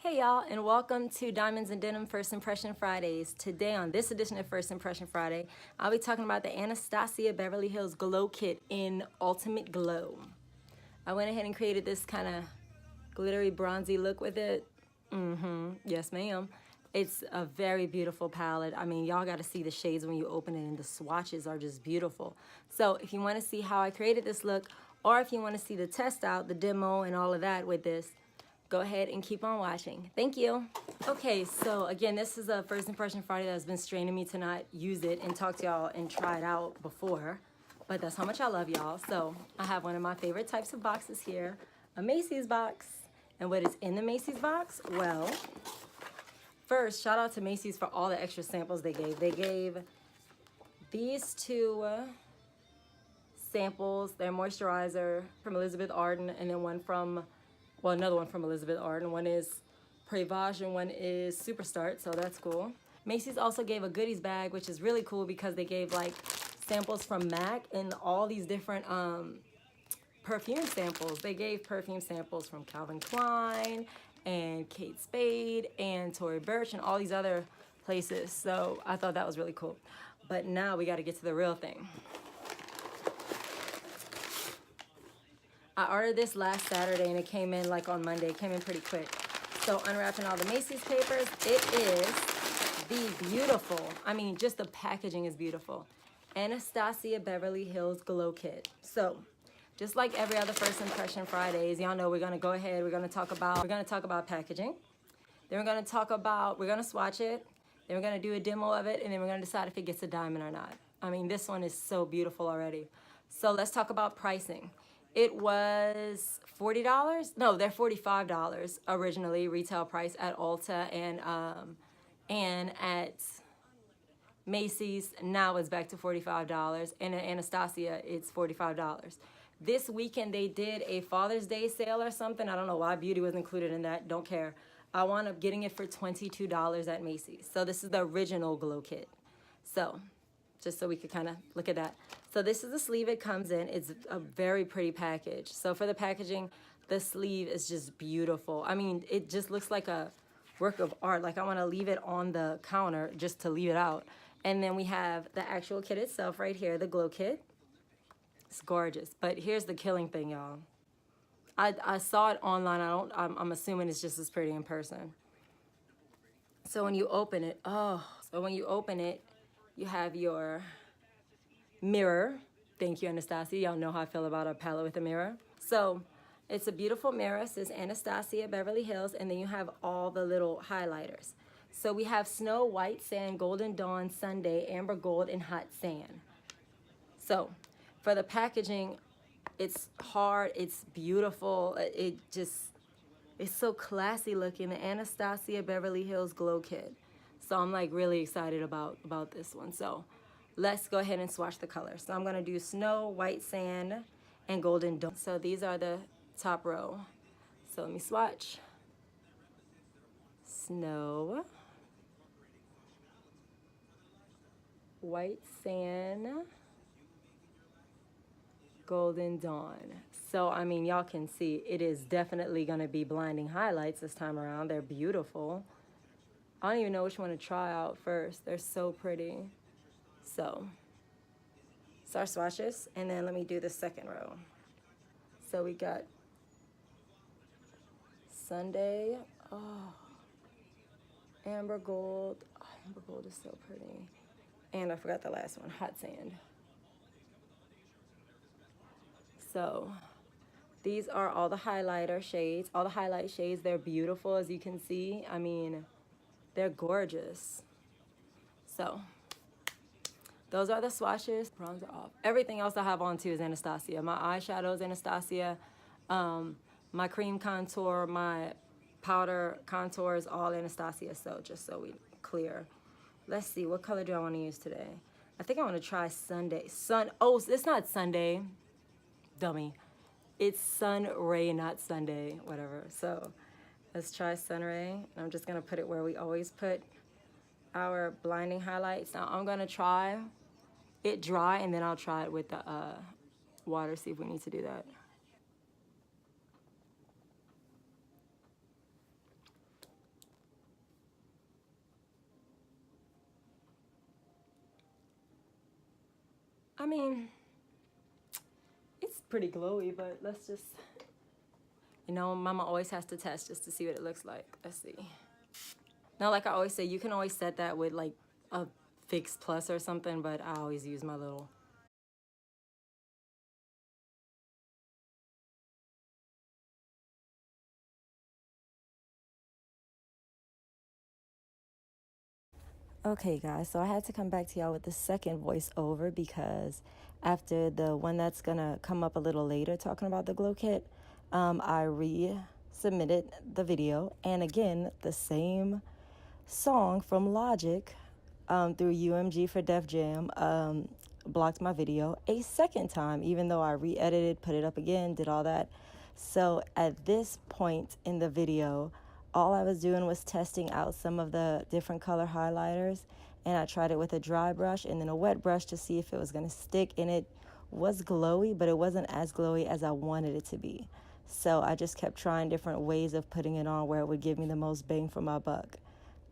Hey y'all, and welcome to Diamonds and Denim First Impression Fridays. Today on this edition of First Impression Friday, I'll be talking about the Anastasia Beverly Hills Glow Kit in Ultimate Glow. I went ahead and created this kind of glittery bronzy look with it. Yes ma'am. It's a very beautiful palette. I mean, y'all got to see the shades when you open it, and the swatches are just beautiful. So if you want to see how I created this look, or if you want to see the test out, the demo and all of that with this, go ahead and keep on watching. Thank you. Okay, so again, this is a First Impression Friday that's been straining me to not use it and talk to y'all and try it out before, but that's how much I love y'all. So I have one of my favorite types of boxes here, a Macy's box. And what is in the Macy's box? Well, first, shout out to Macy's for all the extra samples they gave. They gave these two samples, their moisturizer from Elizabeth Arden, and then one from, well, another one from Elizabeth Arden. One is Prevage and one is Superstart, so that's cool. Macy's also gave a goodies bag, which is really cool because they gave like samples from MAC and all these different perfume samples. They gave perfume samples from Calvin Klein and Kate Spade and Tory Burch and all these other places. So I thought that was really cool. But now we got to get to the real thing. I ordered this last Saturday and it came in like on Monday. It came in pretty quick. So unwrapping all the Macy's papers, it is the beautiful, I mean, just the packaging is beautiful, Anastasia Beverly Hills Glow Kit. So just like every other First Impression Fridays, y'all know we're gonna go ahead, we're gonna talk about packaging. Then we're gonna swatch it. Then we're gonna do a demo of it, and then we're gonna decide if it gets a diamond or not. I mean, this one is so beautiful already. So let's talk about pricing. It was $40. No, they're $45 originally, retail price at Ulta and at Macy's. Now it's back to $45, and at Anastasia it's $45. This weekend they did a Father's Day sale or something. I don't know why beauty was included in that. Don't care. I wound up getting it for $22 at Macy's. So this is the original Glow Kit. So just so we could kind of look at that. So this is the sleeve it comes in. It's a very pretty package. So for the packaging, the sleeve is just beautiful. I mean, it just looks like a work of art. Like I want to leave it on the counter just to leave it out. And then we have the actual kit itself right here, the Glow Kit. It's gorgeous. But here's the killing thing, y'all. I saw it online. I'm assuming it's just as pretty in person. So when you open it, you have your mirror. Thank you, Anastasia. Y'all know how I feel about a palette with a mirror. So it's a beautiful mirror. It says Anastasia Beverly Hills, and then you have all the little highlighters. So we have Snow, White Sand, Golden Dawn, Sunday, Amber Gold, and Hot Sand. So for the packaging, it's hard, it's beautiful, it's so classy looking, the Anastasia Beverly Hills Glow Kit. So I'm like really excited about this one. So let's go ahead and swatch the colors. So I'm gonna do Snow, White Sand, and Golden Dawn. So these are the top row. So let me swatch. Snow, White Sand, Golden Dawn. So I mean, y'all can see it is definitely gonna be blinding highlights this time around. They're beautiful. I don't even know which one to try out first. They're so pretty. So our swatches, and then let me do the second row. So we got Sunday. Oh, Amber Gold. Oh, Amber Gold is so pretty. And I forgot the last one, Hot Sand. So these are all the highlighter shades, all the highlight shades. They're beautiful, as you can see. I mean, they're gorgeous. So those are the swatches. Bronzer off. Everything else I have on too is Anastasia. My eyeshadow is Anastasia. My cream contour, my powder contour is all Anastasia. So just so we clear. Let's see, what color do I want to use today? I think I want to try Sunday. Oh, it's not Sunday. Dummy. It's Sun Ray, not Sunday. Whatever. So let's try Sun Ray. I'm just going to put it where we always put our blinding highlights. Now I'm going to try it dry, and then I'll try it with the water, see if we need to do that. I mean, it's pretty glowy, but let's just, you know, Mama always has to test just to see what it looks like. Let's see. Now, like I always say, you can always set that with like a fixed plus or something, but I always use my little. Okay, guys, so I had to come back to y'all with the second voiceover because after the one that's gonna come up a little later talking about the glow kit, I resubmitted the video, and again, the same song from Logic through UMG for Def Jam blocked my video a second time, even though I re-edited, put it up again, did all that. So at this point in the video, all I was doing was testing out some of the different color highlighters, and I tried it with a dry brush and then a wet brush to see if it was going to stick, and it was glowy, but it wasn't as glowy as I wanted it to be. So I just kept trying different ways of putting it on where it would give me the most bang for my buck.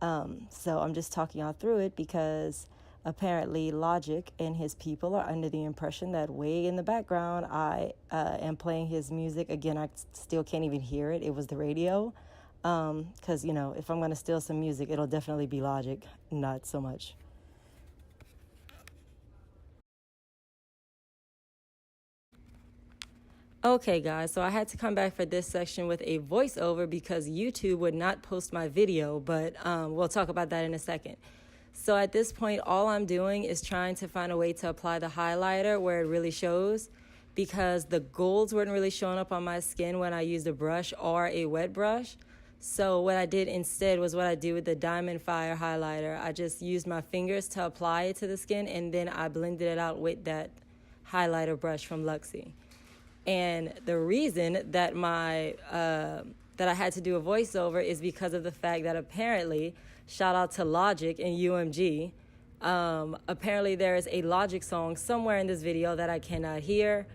So I'm just talking y'all through it because apparently Logic and his people are under the impression that way in the background I am playing his music. Again, I still can't even hear it. It was the radio. Because, you know, if I'm going to steal some music, it'll definitely be Logic, not so much. Okay, guys, so I had to come back for this section with a voiceover because YouTube would not post my video, but we'll talk about that in a second. So at this point, all I'm doing is trying to find a way to apply the highlighter where it really shows, because the golds weren't really showing up on my skin when I used a brush or a wet brush. So what I did instead was what I do with the Diamond Fire highlighter. I just used my fingers to apply it to the skin, and then I blended it out with that highlighter brush from Luxie. And the reason that that I had to do a voiceover is because of the fact that apparently, shout out to Logic and UMG, apparently there is a Logic song somewhere in this video that I cannot hear.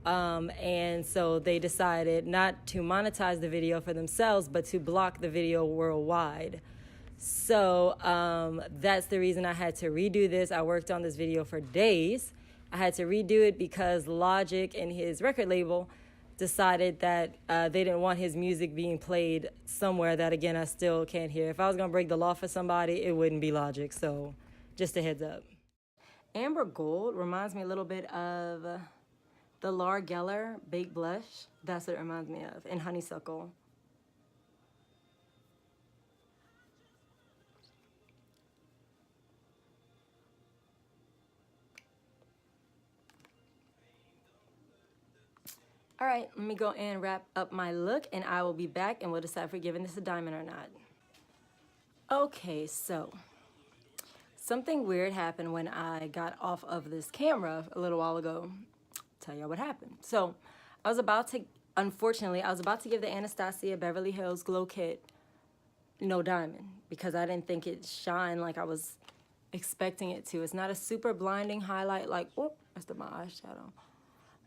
And so they decided not to monetize the video for themselves, but to block the video worldwide. So that's the reason I had to redo this. I worked on this video for days. I had to redo it because Logic and his record label decided that they didn't want his music being played somewhere that, again, I still can't hear. If I was going to break the law for somebody, it wouldn't be Logic. So just a heads up. Amber Gold reminds me a little bit of the Laura Geller Baked Blush. That's what it reminds me of. And Honeysuckle. All right, let me go and wrap up my look, and I will be back, and we'll decide if we're giving this a diamond or not. Okay, so something weird happened when I got off of this camera a little while ago. Tell you what happened. So I was about to, unfortunately, I was about to give the Anastasia Beverly Hills Glow Kit no diamond because I didn't think it shined like I was expecting it to. It's not a super blinding highlight like, oh, that's my eyeshadow.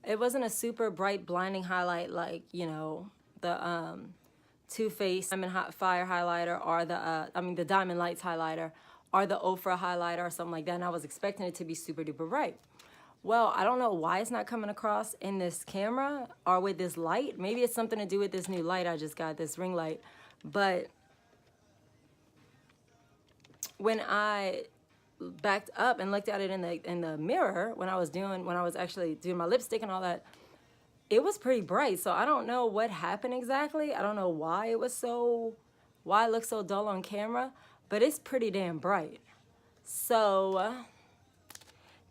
It wasn't a super bright blinding highlight like, you know, the Too Faced Diamond Fire highlighter or the Diamond Lights highlighter or the Ofra highlighter or something like that. And I was expecting it to be super duper bright. Well, I don't know why it's not coming across in this camera or with this light. Maybe it's something to do with this new light I just got, this ring light. But when I backed up and looked at it in the mirror when I was actually doing my lipstick and all that, it was pretty bright. So I don't know what happened exactly. I don't know why it looked so dull on camera, but it's pretty damn bright. So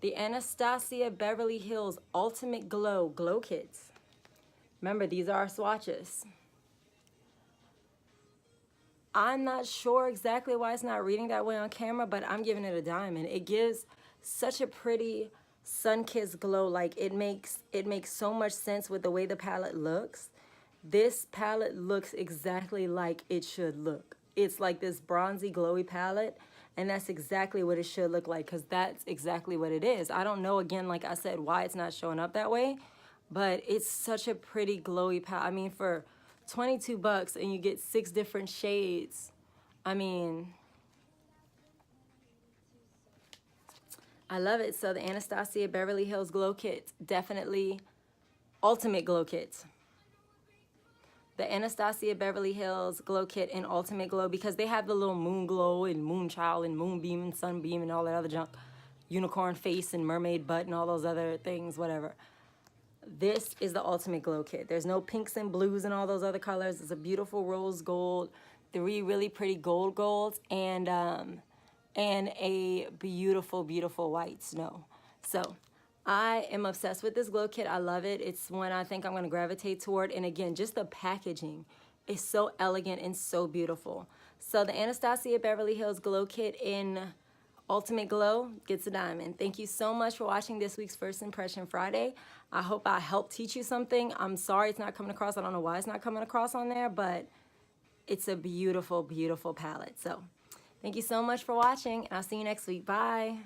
the Anastasia Beverly Hills Ultimate Glow Kits. Remember, these are our swatches. I'm not sure exactly why it's not reading that way on camera, but I'm giving it a diamond. It gives such a pretty sun-kissed glow. Like it makes so much sense with the way the palette looks. This palette looks exactly like it should look. It's like this bronzy, glowy palette, and that's exactly what it should look like because that's exactly what it is. I don't know, again, like I said, why it's not showing up that way, but it's such a pretty, glowy palette. I mean, for $22 and you get 6 different shades. I mean, I love it. So the Anastasia Beverly Hills Glow Kits, definitely ultimate glow kits. The Anastasia Beverly Hills Glow Kit and Ultimate Glow, because they have the little moon glow and moon child and moonbeam and sunbeam and all that other junk. Unicorn face and mermaid butt and all those other things, whatever. This is the Ultimate Glow Kit. There's no pinks and blues and all those other colors. It's a beautiful rose gold, 3 really pretty golds, and a beautiful, beautiful white snow. So I am obsessed with this glow kit. I love it. It's one I think I'm going to gravitate toward. And again, just the packaging is so elegant and so beautiful. So the Anastasia Beverly Hills Glow Kit in Ultimate Glow gets a diamond. Thank you so much for watching this week's First Impression Friday. I hope I helped teach you something. I'm sorry it's not coming across. I don't know why it's not coming across on there, but it's a beautiful, beautiful palette. So thank you so much for watching, and I'll see you next week. Bye.